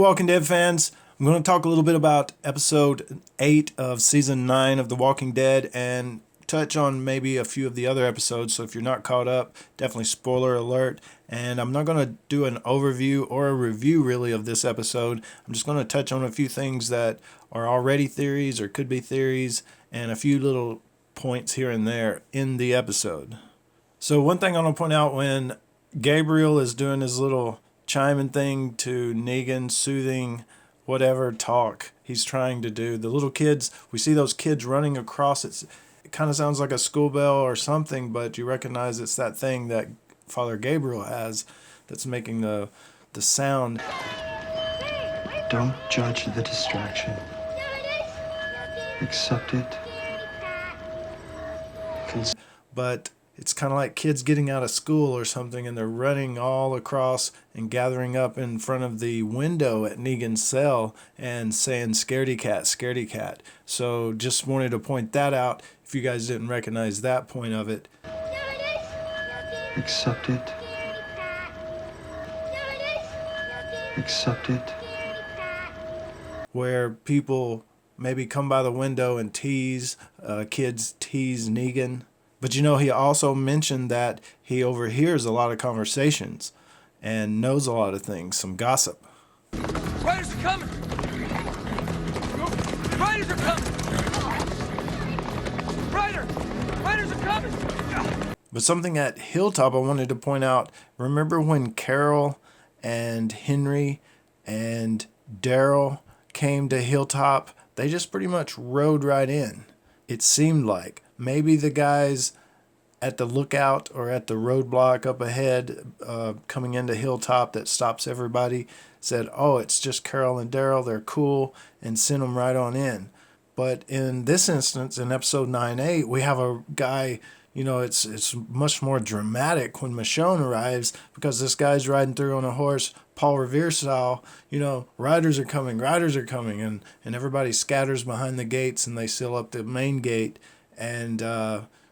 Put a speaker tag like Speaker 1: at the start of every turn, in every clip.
Speaker 1: Walking Dead fans. I'm going to talk a little bit about episode 8 of season 9 of The Walking Dead and touch on maybe a few of the other episodes. So if you're not caught up, definitely spoiler alert. And I'm not going to do an overview or a review really of this episode. I'm just going to touch on a few things that are already theories or could be theories and a few little points here and there in the episode. So one thing I want to point out, when Gabriel is doing his little chiming thing to Negan, soothing whatever talk he's trying to do, the little kids, we see those kids running across. It kind of sounds like a school bell or something, but you recognize it's that thing that Father Gabriel has that's making the sound.
Speaker 2: Don't judge the distraction. Accept it.
Speaker 1: But it's kind of like kids getting out of school or something, and they're running all across and gathering up in front of the window at Negan's cell and saying, "Scaredy cat, scaredy cat." So just wanted to point that out if you guys didn't recognize that point of it.
Speaker 2: Accept it. Accept it.
Speaker 1: Where people maybe come by the window and tease, kids tease Negan. But you know, he also mentioned that he overhears a lot of conversations and knows a lot of things, some gossip.
Speaker 3: Riders are coming! Riders are coming! Riders are coming!
Speaker 1: But something at Hilltop I wanted to point out, remember when Carol and Henry and Daryl came to Hilltop? They just pretty much rode right in. It seemed like maybe the guys at the lookout or at the roadblock up ahead coming into Hilltop that stops everybody said, "Oh, it's just Carol and Daryl, they're cool," and sent them right on in. But in this instance, in episode 9-8, we have a guy, you know, it's much more dramatic when Michonne arrives, because this guy's riding through on a horse, Paul Revere style, you know, riders are coming, and everybody scatters behind the gates, and they seal up the main gate and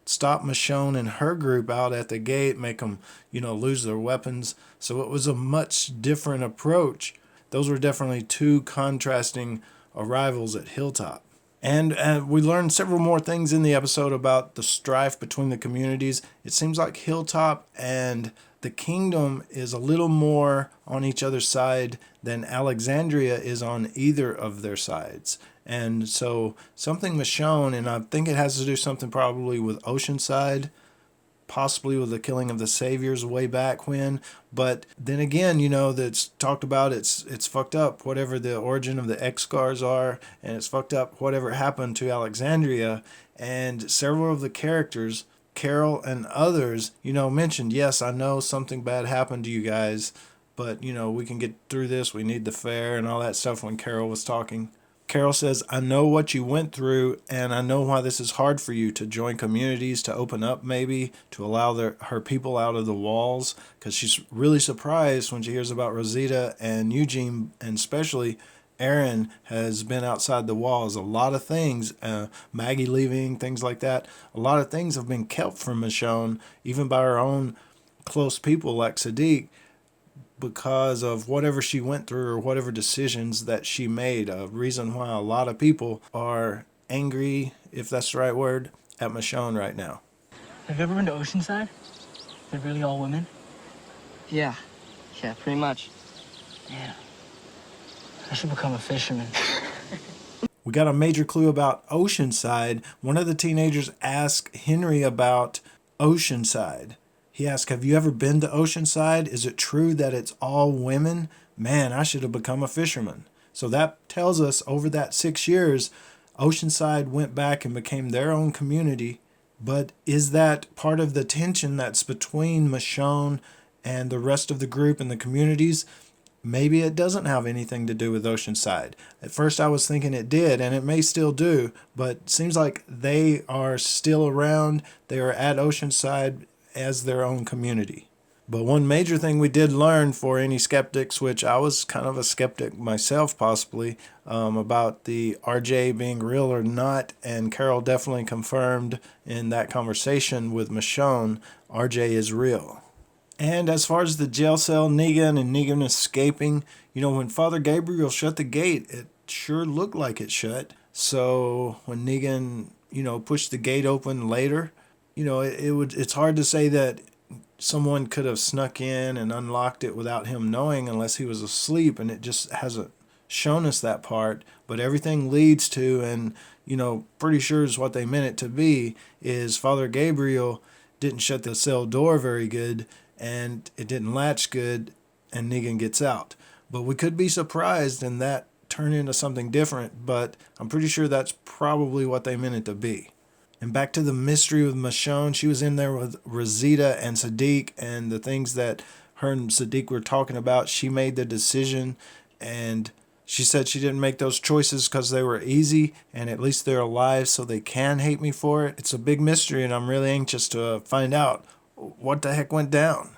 Speaker 1: stop Michonne and her group out at the gate, make them, you know, lose their weapons. So it was a much different approach. Those were definitely two contrasting arrivals at Hilltop. And we learned several more things in the episode about the strife between the communities. It seems like Hilltop and the Kingdom is a little more on each other's side than Alexandria is on either of their sides. And so something Michonne, and I think it has to do something probably with Oceanside, possibly with the killing of the Saviors way back when. But then again, you know, that's talked about, it's fucked up, whatever the origin of the X-Scars are, and it's fucked up whatever happened to Alexandria. And several of the characters, Carol and others, you know, mentioned, yes, I know something bad happened to you guys, but, you know, we can get through this, we need the fair and all that stuff when Carol was talking. Carol says, "I know what you went through, and I know why this is hard for you, to join communities, to open up maybe, to allow her people out of the walls," because she's really surprised when she hears about Rosita and Eugene, and especially Aaron has been outside the walls. A lot of things, Maggie leaving, things like that, a lot of things have been kept from Michonne, even by her own close people like Sadiq, because of whatever she went through or whatever decisions that she made. A reason why a lot of people are angry, if that's the right word, at Michonne right now.
Speaker 4: Have you ever been to Oceanside? They're really all women?
Speaker 5: Yeah, pretty much.
Speaker 4: Yeah. I should become a fisherman.
Speaker 1: We got a major clue about Oceanside. One of the teenagers asked Henry about Oceanside. He asked, "Have you ever been to Oceanside? Is it true that it's all women? Man, I should have become a fisherman." So that tells us over that 6 years, Oceanside went back and became their own community. But is that part of the tension that's between Michonne and the rest of the group and the communities? Maybe it doesn't have anything to do with Oceanside. At first I was thinking it did, and it may still do, but it seems like they are still around. They are at Oceanside as their own community. But one major thing we did learn, for any skeptics, which I was kind of a skeptic myself possibly, about the RJ being real or not, and Carol definitely confirmed in that conversation with Michonne, RJ is real. And as far as the jail cell, Negan escaping, when Father Gabriel shut the gate, it sure looked like it shut. So when Negan, pushed the gate open later, it's hard to say that someone could have snuck in and unlocked it without him knowing unless he was asleep, and it just hasn't shown us that part. But everything leads to, and pretty sure is what they meant it to be, is Father Gabriel didn't shut the cell door very good, and it didn't latch good, and Negan gets out. But we could be surprised and that turn into something different, but I'm pretty sure that's probably what they meant it to be. And back to the mystery with Michonne, she was in there with Rosita and Sadiq, and the things that her and Sadiq were talking about, she made the decision, and she said she didn't make those choices because they were easy, and at least they're alive, so they can hate me for it. It's a big mystery, and I'm really anxious to find out what the heck went down.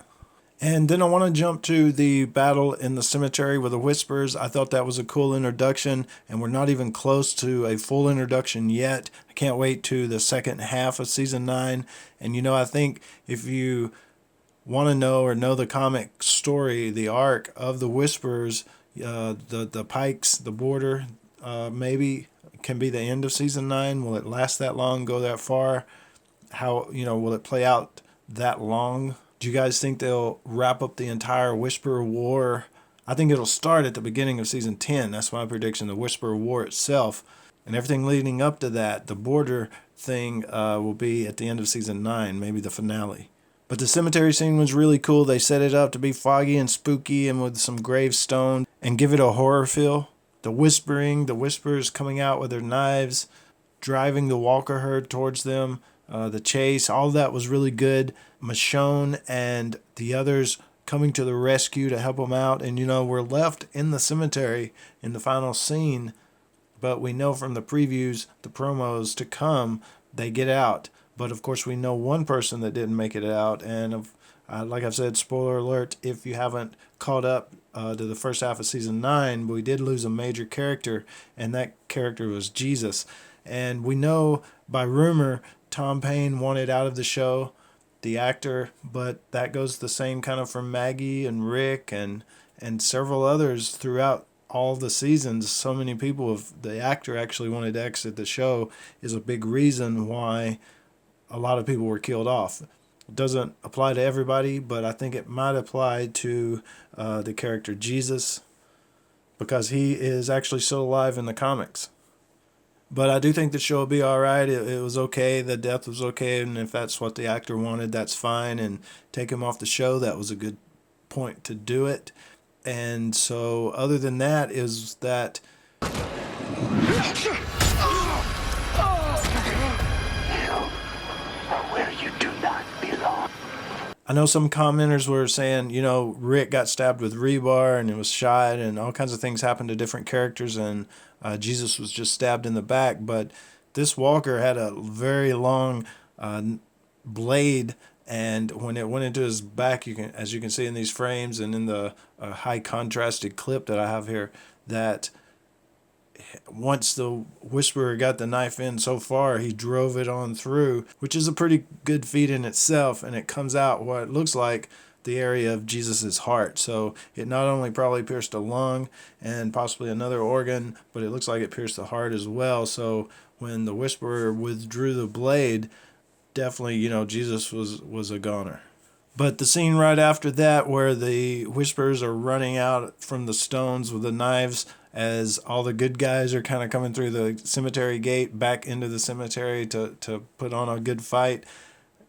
Speaker 1: And then I want to jump to the battle in the cemetery with the Whispers. I thought that was a cool introduction, and we're not even close to a full introduction yet. I can't wait to the second half of season 9. And I think if you want to know or know the comic story, the arc of the Whispers, the Pikes, the border, maybe can be the end of season 9. Will it last that long, go that far? How, will it play out that long? Do you guys think they'll wrap up the entire Whisperer War? I think it'll start at the beginning of season 10. That's my prediction, the Whisperer War itself. And everything leading up to that, the border thing, will be at the end of season 9, maybe the finale. But the cemetery scene was really cool. They set it up to be foggy and spooky and with some gravestones and give it a horror feel. The whispering, the Whispers coming out with their knives, driving the Walker herd towards them. The chase, all that was really good. Michonne and the others coming to the rescue to help them out. And, we're left in the cemetery in the final scene. But we know from the previews, the promos to come, they get out. But, of course, we know one person that didn't make it out. And, like I've said, spoiler alert, if you haven't caught up to the first half of season 9, we did lose a major character. And that character was Jesus. And we know by rumor Tom Payne wanted out of the show, the actor, but that goes the same kind of for Maggie and Rick and several others throughout all the seasons. So many people, if the actor actually wanted to exit the show, is a big reason why a lot of people were killed off. It doesn't apply to everybody, but I think it might apply to the character Jesus, because he is actually still alive in the comics. But I do think the show will be all right. It was okay. The death was okay. And if that's what the actor wanted, that's fine. And take him off the show, that was a good point to do it. And so other than that is that...
Speaker 2: Where you do not belong.
Speaker 1: I know some commenters were saying, Rick got stabbed with rebar and it was shot and all kinds of things happened to different characters, and Jesus was just stabbed in the back. But this Walker had a very long blade, and when it went into his back, as you can see in these frames and in the high contrasted clip that I have here, that once the Whisperer got the knife in so far, he drove it on through, which is a pretty good feat in itself, and it comes out what it looks like the area of Jesus's heart. So it not only probably pierced a lung and possibly another organ, but it looks like it pierced the heart as well. So when the Whisperer withdrew the blade, definitely, Jesus was a goner. But the scene right after that, where the Whisperers are running out from the stones with the knives, as all the good guys are kind of coming through the cemetery gate back into the cemetery to put on a good fight,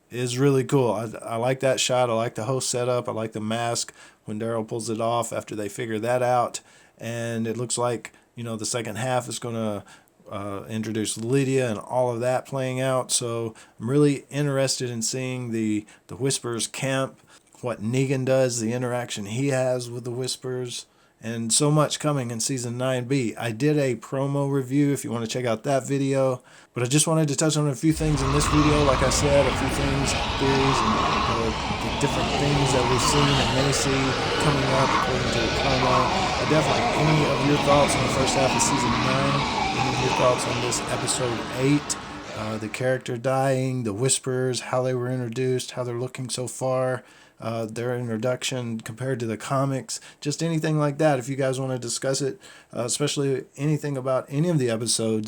Speaker 1: is really cool. I like that shot. I like the whole setup. I like the mask when Daryl pulls it off after they figure that out. And it looks like, the second half is going to introduce Lydia and all of that playing out. So I'm really interested in seeing the Whisperers camp, what Negan does, the interaction he has with the Whisperers, and so much coming in season 9B. I did a promo review if you want to check out that video, but I just wanted to touch on a few things in this video. Like I said, a few things, theories, and the different things that we've seen and may see coming up according to the promo. Definitely, any of your thoughts on the first half of season 9? Any of your thoughts on this episode 8? The character dying, the Whisperers, how they were introduced, how they're looking so far. their introduction compared to the comics, just anything like that. If you guys want to discuss it, especially anything about any of the episodes,